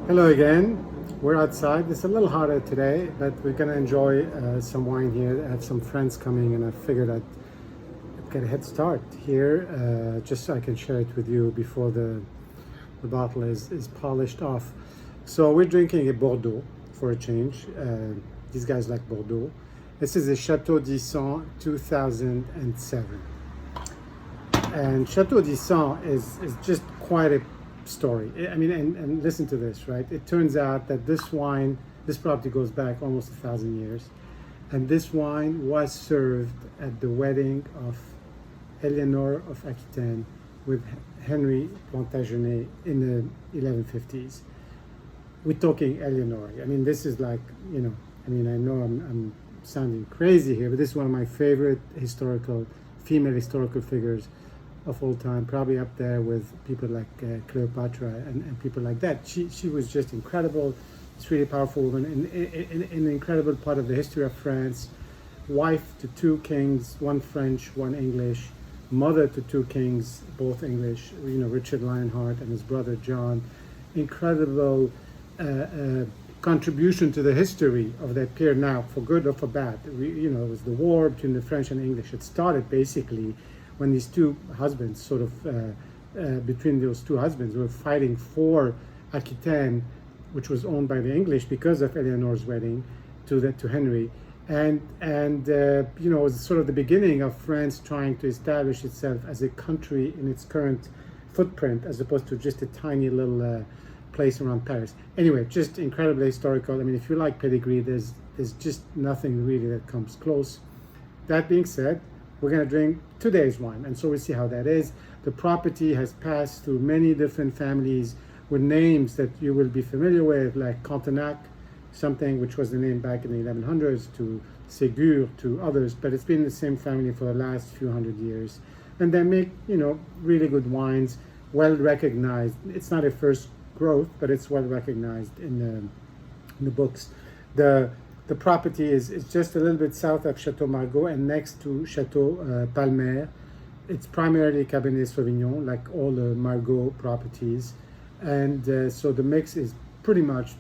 Hello again. We're outside. It's a little hotter today, but we're gonna enjoy some wine here. I have some friends coming, and I figured I'd get a head start here, just so I can share it with you before the bottle is polished off. So we're drinking a Bordeaux for a change. These guys like Bordeaux. This is a Chateau 2007. And Chateau is just quite a story. I mean, and listen to this, right? It turns out that this property goes back almost 1,000 years. And this wine was served at the wedding of Eleanor of Aquitaine with Henry Plantagenet in the 1150s. We're talking Eleanor. I mean, this is like, I mean, I know I'm sounding crazy here, but this is one of my favorite female historical figures of all time, probably up there with people like Cleopatra and people like that. She was just incredible. It's really powerful woman, in an incredible part of the history of France. Wife to two kings, one French, one English. Mother to two kings, both English. Richard Lionheart and his brother John. Incredible contribution to the history of that period. Now, for good or for bad, it was the war between the French and English. It started basically when these two husbands between those two husbands were fighting for Aquitaine, which was owned by the English because of Eleanor's wedding to Henry, and it was sort of the beginning of France trying to establish itself as a country in its current footprint, as opposed to just a tiny little place around Paris. Anyway, just incredibly historical. I mean, if you like pedigree, there's just nothing really that comes close. That being said, we're going to drink today's wine, and so we see how that is. The property has passed through many different families with names that you will be familiar with, like Cantenac, something which was the name back in the 1100s, to Ségur, to others, but it's been the same family for the last few hundred years. And they make, really good wines, well recognized. It's not a first growth, but it's well recognized in the books. The property is just a little bit south of Chateau Margaux and next to Chateau Palmer. It's primarily Cabernet Sauvignon, like all the Margaux properties. And so the mix is pretty much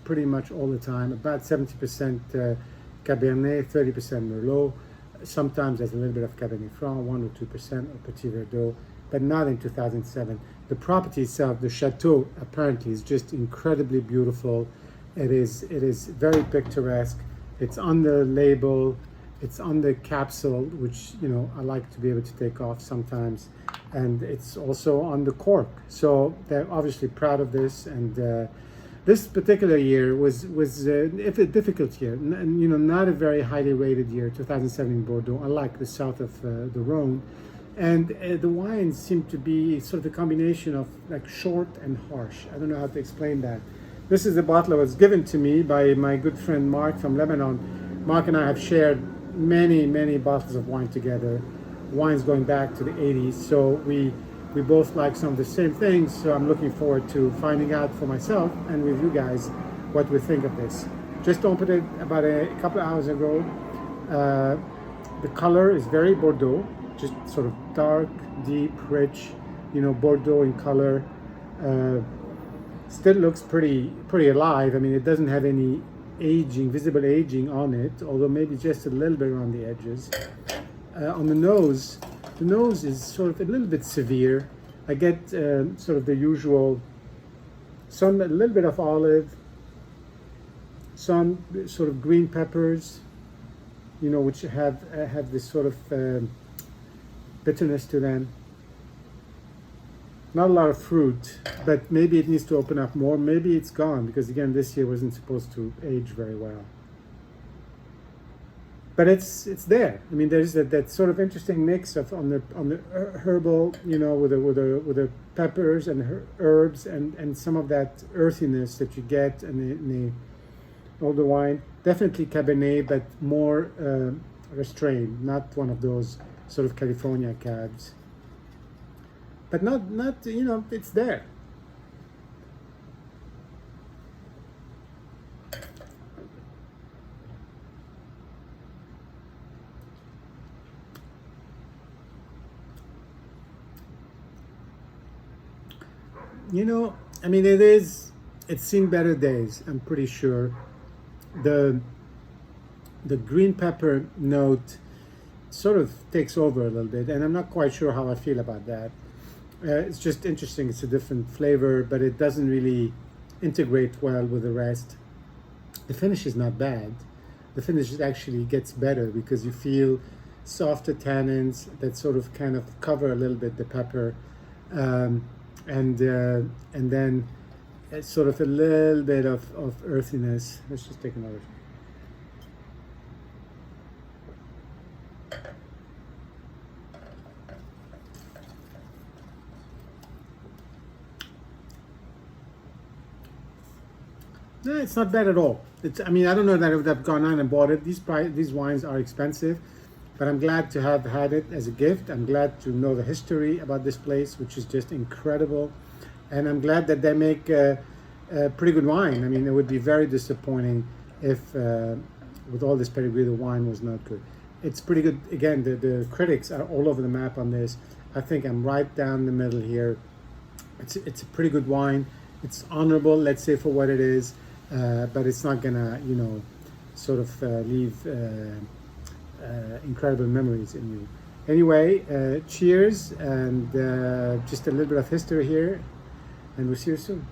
all the time, about 70% Cabernet, 30% Merlot. Sometimes there's a little bit of Cabernet Franc, 1 or 2% of Petit Verdot, but not in 2007. The property itself, the chateau, apparently is just incredibly beautiful. It is very picturesque. It's on the label, it's on the capsule, which I like to be able to take off sometimes, and it's also on the cork. So they're obviously proud of this. And this particular year was a difficult year, and not a very highly rated year. 2007 in Bordeaux, unlike the south of the Rhone, and the wines seem to be sort of a combination of like short and harsh. I don't know how to explain that. This is the bottle that was given to me by my good friend Mark from Lebanon. Mark and I have shared many bottles of wine together, wines going back to the 80s. So we both like some of the same things. So I'm looking forward to finding out for myself and with you guys what we think of this. Just opened it about a couple of hours ago. The color is very Bordeaux, just sort of dark, deep, rich, Bordeaux in color. Still looks pretty alive. I mean, it doesn't have any visible aging on it, although maybe just a little bit around the edges. On the nose is sort of a little bit severe. I get sort of the usual, a little bit of olive, some sort of green peppers, which have this sort of bitterness to them. Not a lot of fruit, but maybe it needs to open up more. Maybe it's gone because, again, this year wasn't supposed to age very well. But it's there. I mean, there's that sort of interesting mix of on the herbal, with the peppers and herbs and some of that earthiness that you get in the older wine. Definitely Cabernet, but more restrained. Not one of those sort of California cabs. But not it's there. I mean, it is it's seen better days, I'm pretty sure. The the green pepper note sort of takes over a little bit, and I'm not quite sure how I feel about that. It's just interesting. It's a different flavor, but it doesn't really integrate well with the rest. The finish is not bad. The finish actually gets better because you feel softer tannins that sort of kind of cover a little bit the pepper, um, and then it's sort of a little bit of earthiness. Let's just take another. No, it's not bad at all. It's, I mean, I don't know that I would have gone on and bought it. These wines are expensive, but I'm glad to have had it as a gift. I'm glad to know the history about this place, which is just incredible, and I'm glad that they make a pretty good wine. I mean, it would be very disappointing if, with all this pedigree, the wine was not good. It's pretty good. Again, the critics are all over the map on this. I think I'm right down the middle here. It's a pretty good wine. It's honorable, let's say, for what it is, but it's not gonna, sort of leave incredible memories in you. Anyway, cheers, and just a little bit of history here, and we'll see you soon.